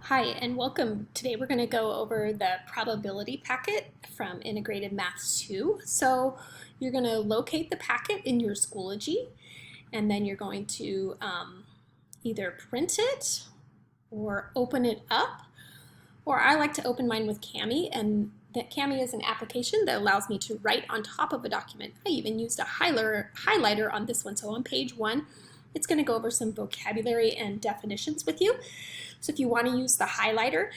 Hi, and welcome. Today we're going to go over the probability packet from Integrated Math 2. So you're going to locate the packet in your Schoology, and then you're going to either print it or open it up, or I like to open mine with Kami, and that Kami is an application that allows me to write on top of a document. I even used a highlighter on this one. So on page 1, it's going to go over some vocabulary and definitions with you. So if you want to use the highlighter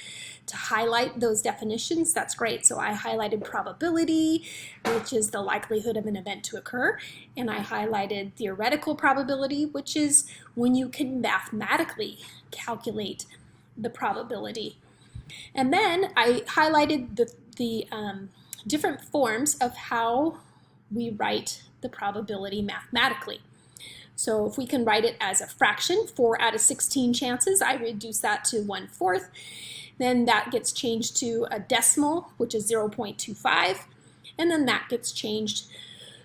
to highlight those definitions, that's great. So I highlighted probability, which is the likelihood of an event to occur, and I highlighted theoretical probability, which is when you can mathematically calculate the probability. And then I highlighted the different forms of how we write the probability mathematically. So if we can write it as a fraction, 4 out of 16 chances, I reduce that to 1/4. Then that gets changed to a decimal, which is 0.25, and then that gets changed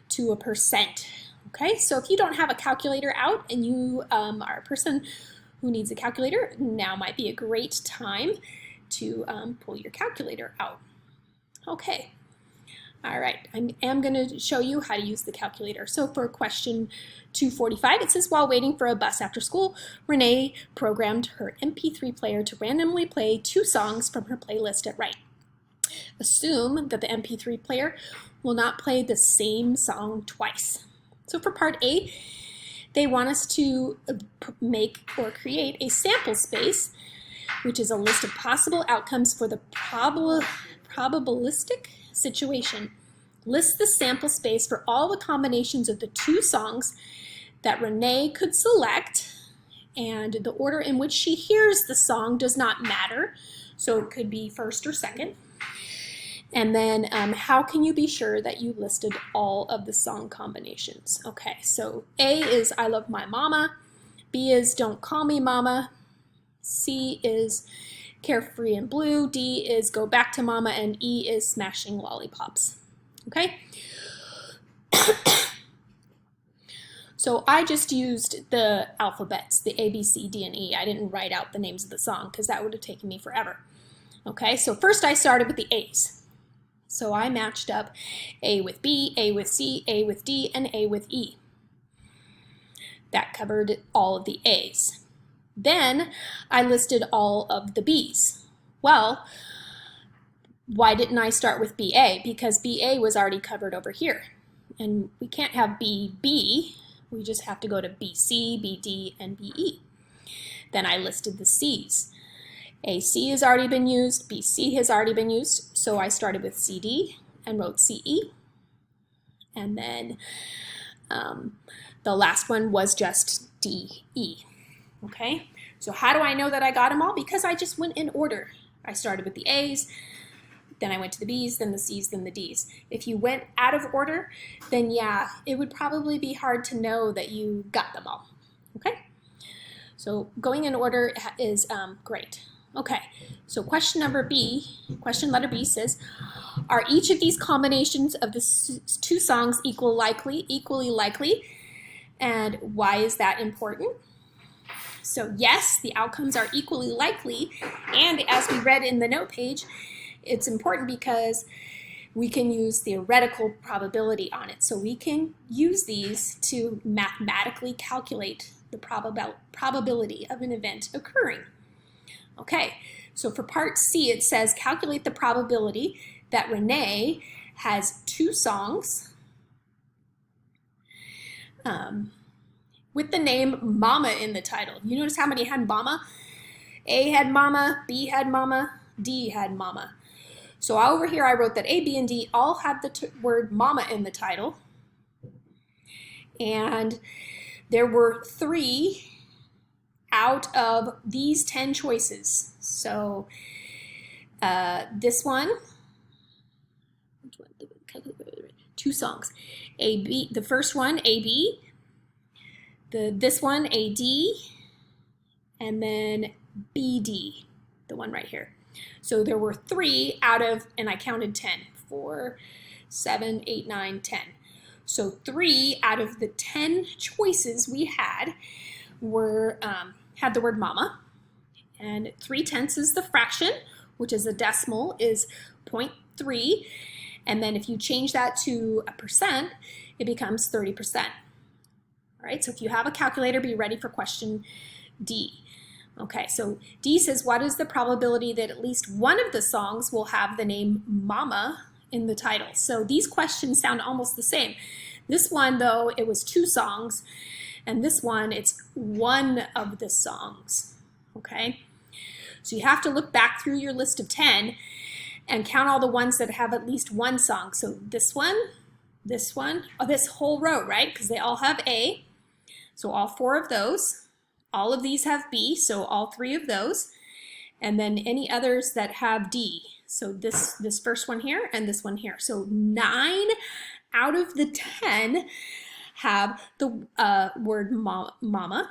to a percent. Okay, so if you don't have a calculator out and you are a person who needs a calculator, now might be a great time to pull your calculator out. Okay. All right, I am going to show you how to use the calculator. So for question 245, it says, while waiting for a bus after school, Renee programmed her MP3 player to randomly play 2 songs from her playlist at right. Assume that the MP3 player will not play the same song twice. So for part A, they want us to make or create a sample space, which is a list of possible outcomes for the probabilistic situation. List the sample space for all the combinations of the 2 songs that Renee could select, and the order in which she hears the song does not matter, so it could be first or second. And then how can you be sure that you listed all of the song combinations? Okay, so A is I Love My Mama, B is Don't Call Me Mama, C is Carefree and Blue, D is Go Back to Mama, and E is Smashing Lollipops. Okay? So I just used the alphabets, the A, B, C, D, and E. I didn't write out the names of the song because that would have taken me forever. Okay, so first I started with the A's. So I matched up A with B, A with C, A with D, and A with E. That covered all of the A's. Then I listed all of the B's. Well, why didn't I start with BA? Because BA was already covered over here. And we can't have BB, we just have to go to BC, BD, and BE. Then I listed the C's. AC has already been used, BC has already been used, so I started with CD and wrote CE. And then the last one was just DE. Okay, so how do I know that I got them all? Because I just went in order. I started with the A's, then I went to the B's, then the C's, then the D's. If you went out of order, then yeah, it would probably be hard to know that you got them all. Okay, so going in order is great. Okay, so question letter B says, are each of these combinations of the 2 songs equally likely? And why is that important? So yes, the outcomes are equally likely, and as we read in the note page, it's important because we can use theoretical probability on it. So we can use these to mathematically calculate the probability of an event occurring. Okay, so for part C, it says calculate the probability that Renee has 2 songs with the name Mama in the title. You notice how many had Mama? A had Mama, B had Mama, D had Mama. So over here I wrote that A, B, and D all had the word Mama in the title. And there were 3 out of these 10 choices. So this one, 2 songs. A, B, the first one, A, B. This one, AD, and then BD, the one right here. So there were 3 out of, and I counted 10, 4, 7, 8, 9, 10. So 3 out of the 10 choices we had were had the word mama, And 3/10 is the fraction, which is a decimal, is 0.3. And then if you change that to a percent, it becomes 30%. All right, so if you have a calculator, be ready for question D. Okay, so D says, what is the probability that at least one of the songs will have the name Mama in the title? So these questions sound almost the same. This one, though, it was 2 songs, and this one, it's one of the songs, okay? So you have to look back through your list of 10 and count all the ones that have at least one song. So this one, oh, this whole row, right? Because they all have A, so all 4 of those. All of these have B, so all 3 of those. And then any others that have D. So this first one here and this one here. So 9 out of the 10 have the word mama.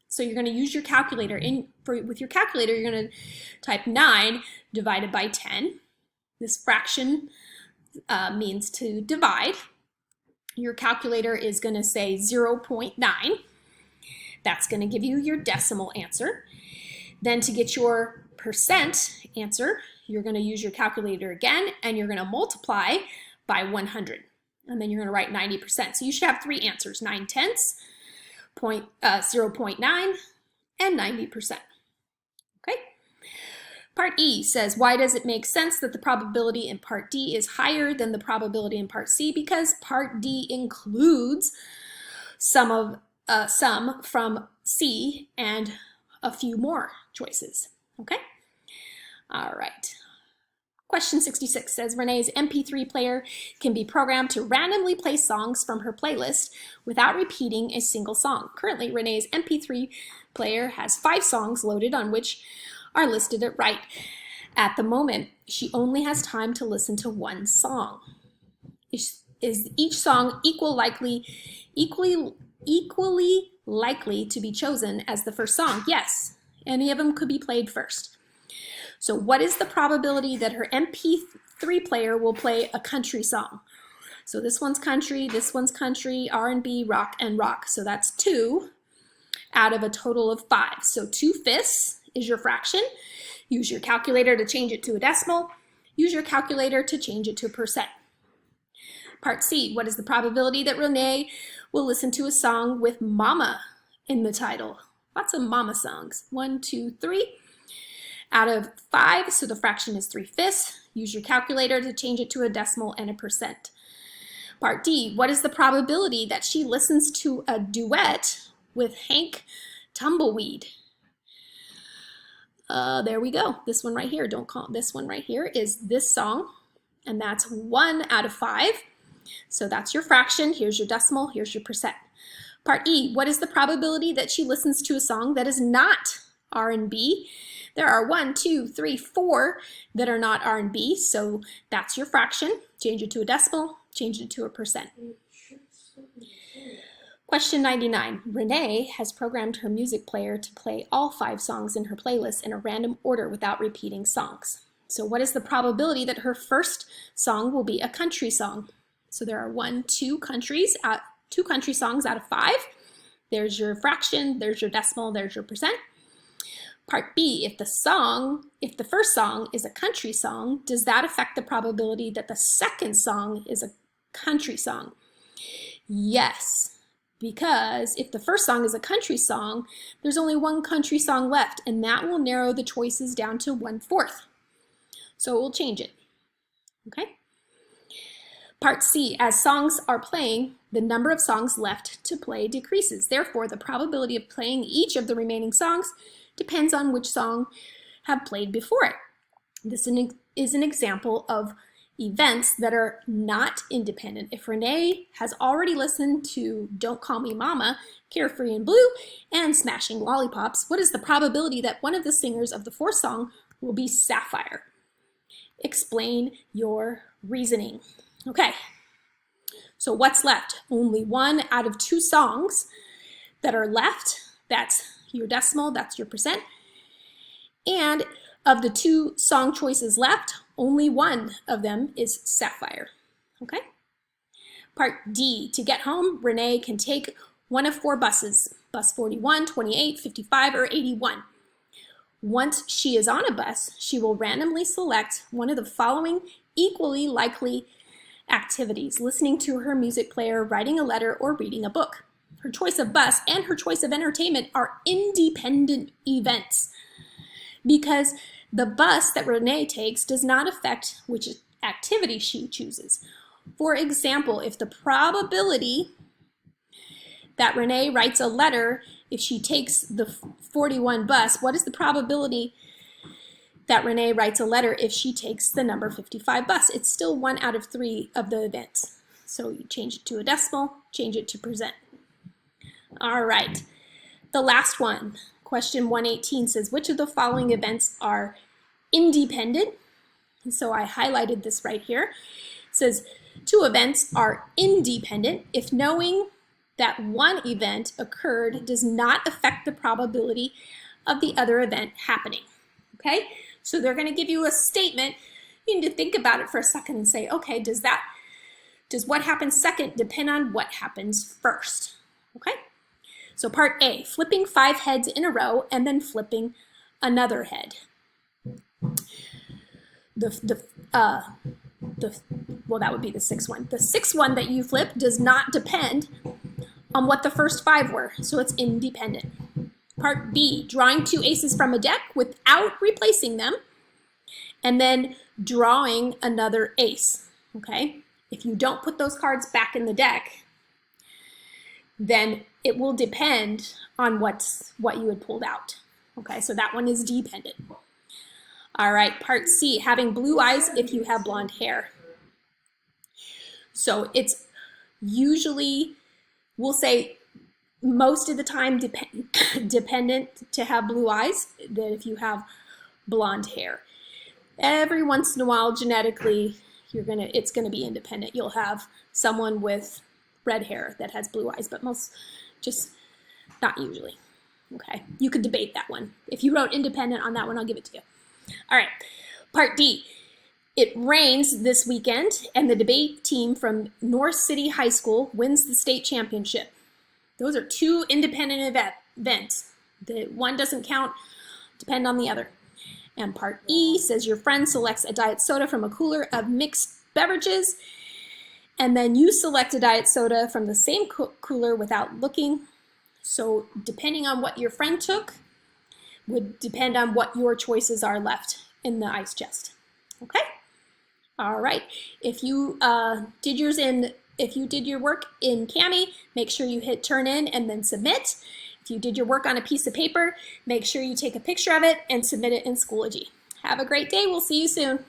So you're going to use your calculator. With your calculator, you're going to type 9 divided by 10. This fraction means to divide. Your calculator is going to say 0.9. That's going to give you your decimal answer. Then to get your percent answer, you're going to use your calculator again, and you're going to multiply by 100. And then you're going to write 90%. So you should have 3 answers, 9/10, 0.9, and 90%. Okay? Part E says, why does it make sense that the probability in Part D is higher than the probability in Part C? Because Part D includes some from C and a few more choices, okay? All right. Question 66 says, Renee's MP3 player can be programmed to randomly play songs from her playlist without repeating a single song. Currently, Renee's MP3 player has 5 songs loaded on which are listed at right. At the moment, she only has time to listen to 1 song. Is each song equally likely to be chosen as the first song? Yes, any of them could be played first. So what is the probability that her MP3 player will play a country song? So this one's country, R&B, rock, and rock. So that's 2 out of a total of 5. So 2/5 is your fraction. Use your calculator to change it to a decimal. Use your calculator to change it to a percent. Part C, what is the probability that Renee will listen to a song with mama in the title? Lots of mama songs. 1, 2, 3 out of 5, so the fraction is 3/5. Use your calculator to change it to a decimal and a percent. Part D, what is the probability that she listens to a duet with Hank Tumbleweed? There we go. This one right here, this one right here is this song, and that's 1 out of 5. So that's your fraction. Here's your decimal. Here's your percent. Part E, what is the probability that she listens to a song that is not R&B? There are 1, 2, 3, 4 that are not R&B, so that's your fraction. Change it to a decimal, change it to a percent. Question 99. Renee has programmed her music player to play all 5 songs in her playlist in a random order without repeating songs. So what is the probability that her first song will be a country song? So there are 2 country songs out of 5. There's your fraction, there's your decimal, there's your percent. Part B, if the first song is a country song, does that affect the probability that the second song is a country song? Yes, because if the first song is a country song, there's only 1 country song left, and that will narrow the choices down to 1/4. So we'll change it, okay? Part C, as songs are playing, the number of songs left to play decreases. Therefore, the probability of playing each of the remaining songs depends on which song have played before it. This is an example of events that are not independent. If Renee has already listened to Don't Call Me Mama, Carefree and Blue, and Smashing Lollipops, what is the probability that one of the singers of the 4th song will be Sapphire? Explain your reasoning. Okay, so what's left? Only 1 out of 2 songs that are left. That's your decimal, that's your percent. And of the 2 song choices left, only 1 of them is Sapphire, okay? Part D, to get home, Renee can take one of 4 buses, bus 41, 28, 55, or 81. Once she is on a bus, she will randomly select one of the following equally likely activities: listening to her music player, writing a letter, or reading a book. Her choice of bus and her choice of entertainment are independent events because the bus that Renee takes does not affect which activity she chooses. For example, if the probability that Renee writes a letter, if she takes the 41 bus, what is the probability that Renee writes a letter if she takes the number 55 bus? It's still 1 out of 3 of the events. So you change it to a decimal, change it to percent. All right, the last one, question 118 says, which of the following events are independent? And so I highlighted this right here. It says 2 events are independent if knowing that one event occurred does not affect the probability of the other event happening. Okay, so they're going to give you a statement. You need to think about it for a second and say, okay, does what happens second depend on what happens first? Okay, so part A, flipping 5 heads in a row and then flipping another head. Well, that would be the 6th one. The 6th one that you flip does not depend on what the first 5 were, so it's independent. Part B, drawing 2 aces from a deck without replacing them, and then drawing another ace, okay? If you don't put those cards back in the deck, then it will depend on what you had pulled out, okay? So that one is dependent. All right, part C, having blue eyes if you have blonde hair. So it's usually, we'll say most of the time dependent to have blue eyes than if you have blonde hair. Every once in a while, genetically, it's gonna be independent. You'll have someone with red hair that has blue eyes, but most, just not usually. Okay, you could debate that one. If you wrote independent on that one, I'll give it to you. All right, part D. It rains this weekend, and the debate team from North City High School wins the state championship. Those are 2 independent events. The one doesn't count, depend on the other. And part E says your friend selects a diet soda from a cooler of mixed beverages, and then you select a diet soda from the same cooler without looking. So depending on what your friend took would depend on what your choices are left in the ice chest. Okay? All right. If you did your work in Kami, make sure you hit turn in and then submit. If you did your work on a piece of paper, make sure you take a picture of it and submit it in Schoology. Have a great day. We'll see you soon.